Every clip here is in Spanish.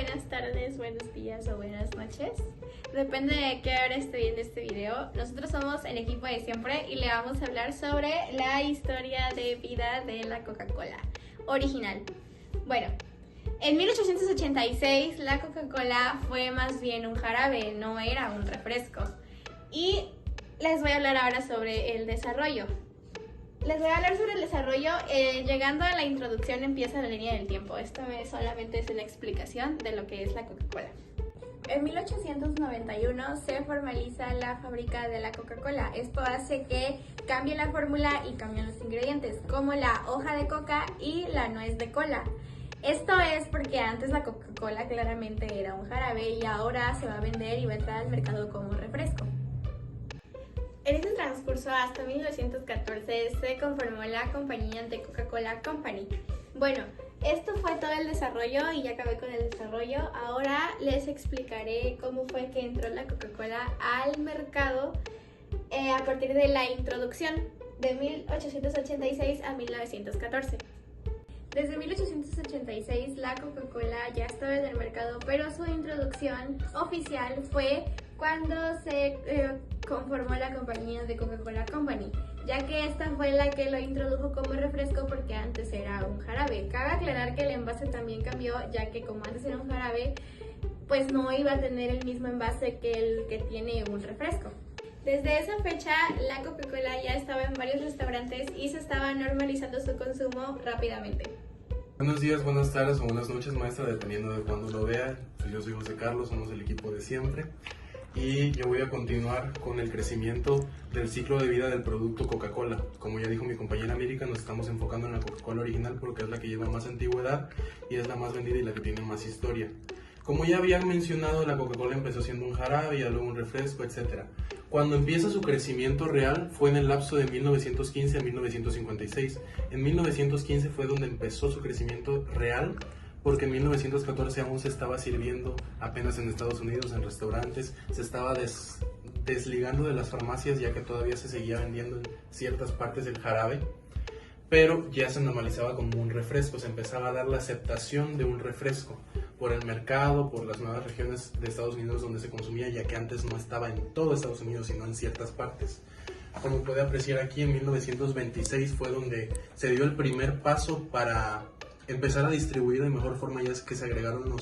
buenas tardes, buenos días o buenas noches. Depende de qué hora esté viendo este video. Nosotros somos el equipo de siempre y le vamos a hablar sobre la historia de vida de la Coca-Cola original. Bueno, en 1886 la Coca-Cola fue más bien un jarabe, no era un refresco. Y les voy a hablar ahora sobre el desarrollo. Llegando a la introducción empieza la línea del tiempo. Esto solamente es una explicación de lo que es la Coca-Cola. En 1891 se formaliza la fábrica de la Coca-Cola. Esto hace que cambie la fórmula y cambien los ingredientes, como la hoja de coca y la nuez de cola. Esto es porque antes la Coca-Cola claramente era un jarabe y ahora se va a vender y va a entrar al mercado como refresco. En este transcurso, hasta 1914, se conformó la compañía de Coca-Cola Company. Bueno, esto fue todo el desarrollo y ya acabé con el desarrollo. Ahora les explicaré cómo fue que entró la Coca-Cola al mercado a partir de la introducción de 1886 a 1914. Desde 1886 la Coca-Cola ya estaba en el mercado, pero su introducción oficial fue cuando se conformó la compañía de Coca-Cola Company, ya que esta fue la que lo introdujo como refresco porque antes era un jarabe. Cabe aclarar que el envase también cambió, ya que como antes era un jarabe, pues no iba a tener el mismo envase que el que tiene un refresco. Desde esa fecha, la Coca-Cola ya estaba en varios restaurantes y se estaba normalizando su consumo rápidamente. Buenos días, buenas tardes o buenas noches, maestra, dependiendo de cuándo lo vea. Yo soy José Carlos, somos el equipo de siempre. Y yo voy a continuar con el crecimiento del ciclo de vida del producto Coca-Cola. Como ya dijo mi compañera América, nos estamos enfocando en la Coca-Cola original porque es la que lleva más antigüedad y es la más vendida y la que tiene más historia. Como ya habían mencionado, la Coca-Cola empezó siendo un jarabe y luego un refresco, etc. Cuando empieza su crecimiento real fue en el lapso de 1915 a 1956. En 1915 fue donde empezó su crecimiento real, porque en 1914 aún se estaba sirviendo apenas en Estados Unidos, en restaurantes, se estaba desligando de las farmacias ya que todavía se seguía vendiendo en ciertas partes del jarabe, pero ya se normalizaba como un refresco, se empezaba a dar la aceptación de un refresco por el mercado, por las nuevas regiones de Estados Unidos donde se consumía, ya que antes no estaba en todo Estados Unidos, sino en ciertas partes. Como puede apreciar aquí, en 1926 fue donde se dio el primer paso para empezar a distribuir de mejor forma, ya es que se agregaron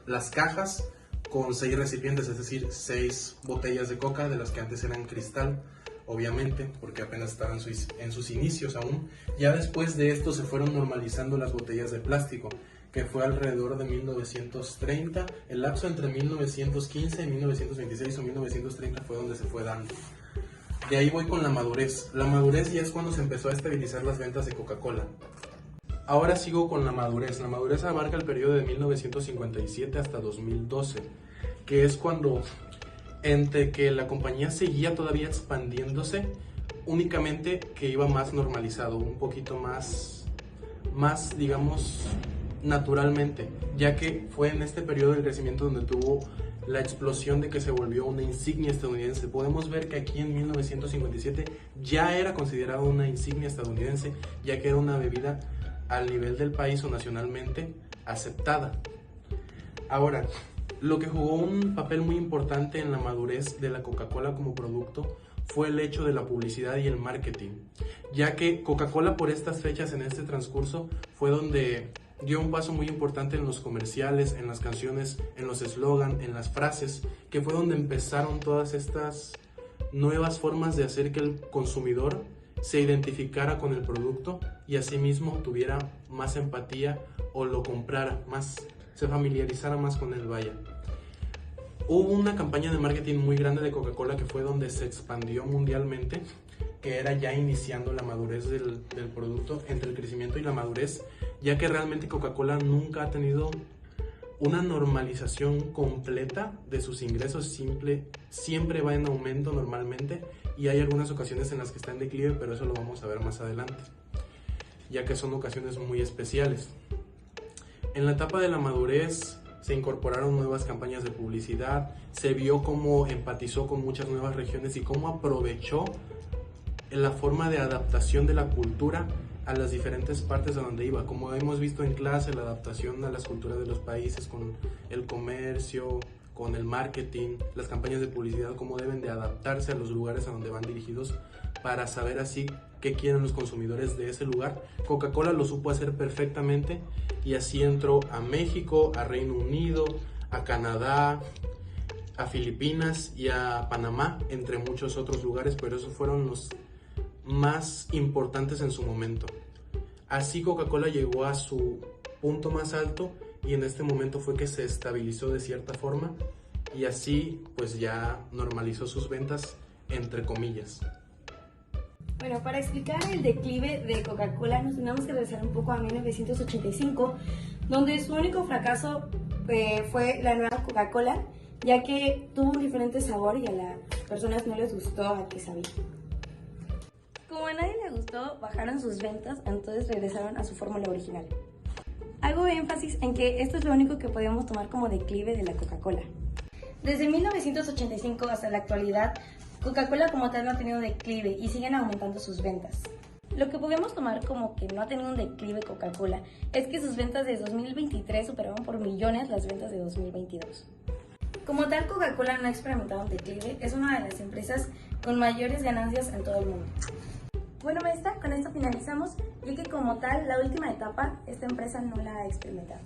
las cajas con 6 recipientes, es decir, 6 botellas de coca, de las que antes eran cristal, obviamente, porque apenas estaban en sus inicios aún. Ya después de esto se fueron normalizando las botellas de plástico, que fue alrededor de 1930, el lapso entre 1915 y 1926 o 1930 fue donde se fue dando. De ahí voy con la madurez. La madurez ya es cuando se empezó a estabilizar las ventas de Coca-Cola. Ahora sigo con la madurez. La madurez abarca el periodo de 1957 hasta 2012, que es cuando, entre que la compañía seguía todavía expandiéndose, únicamente que iba más normalizado, un poquito más digamos, naturalmente, ya que fue en este periodo del crecimiento donde tuvo la explosión de que se volvió una insignia estadounidense. Podemos ver que aquí en 1957 ya era considerado una insignia estadounidense, ya que era una bebida al nivel del país o nacionalmente aceptada. Ahora, lo que jugó un papel muy importante en la madurez de la Coca-Cola como producto fue el hecho de la publicidad y el marketing, ya que Coca-Cola por estas fechas, en este transcurso, fue donde dio un paso muy importante en los comerciales, en las canciones, en los eslogan, en las frases, que fue donde empezaron todas estas nuevas formas de hacer que el consumidor se identificara con el producto y asimismo tuviera más empatía o lo comprara más, se familiarizara más con él, vaya. Hubo una campaña de marketing muy grande de Coca-Cola que fue donde se expandió mundialmente, que era ya iniciando la madurez del producto, entre el crecimiento y la madurez, ya que realmente Coca-Cola nunca ha tenido una normalización completa de sus ingresos, siempre va en aumento normalmente, y hay algunas ocasiones en las que está en declive, pero eso lo vamos a ver más adelante, ya que son ocasiones muy especiales. En la etapa de la madurez se incorporaron nuevas campañas de publicidad, se vio cómo empatizó con muchas nuevas regiones y cómo aprovechó la forma de adaptación de la cultura a las diferentes partes a donde iba. Como hemos visto en clase, la adaptación a las culturas de los países con el comercio, con el marketing, las campañas de publicidad, cómo deben de adaptarse a los lugares a donde van dirigidos para saber así qué quieren los consumidores de ese lugar. Coca-Cola lo supo hacer perfectamente y así entró a México, a Reino Unido, a Canadá, a Filipinas y a Panamá, entre muchos otros lugares, pero esos fueron los más importantes en su momento. Así Coca-Cola llegó a su punto más alto y en este momento fue que se estabilizó de cierta forma y así pues ya normalizó sus ventas, entre comillas. Bueno, para explicar el declive de Coca-Cola nos tenemos que regresar un poco a 1985, donde su único fracaso fue la nueva Coca-Cola, ya que tuvo un diferente sabor y a las personas no les gustó a que sabía. Como a nadie le gustó, bajaron sus ventas, entonces regresaron a su fórmula original. Hago énfasis en que esto es lo único que podemos tomar como declive de la Coca-Cola. Desde 1985 hasta la actualidad, Coca-Cola como tal no ha tenido declive y siguen aumentando sus ventas. Lo que podemos tomar como que no ha tenido un declive Coca-Cola es que sus ventas de 2023 superaron por millones las ventas de 2022. Como tal, Coca-Cola no ha experimentado un declive, es una de las empresas con mayores ganancias en todo el mundo. Bueno, maestra, con esto finalizamos, ya que como tal, la última etapa, esta empresa no la ha experimentado.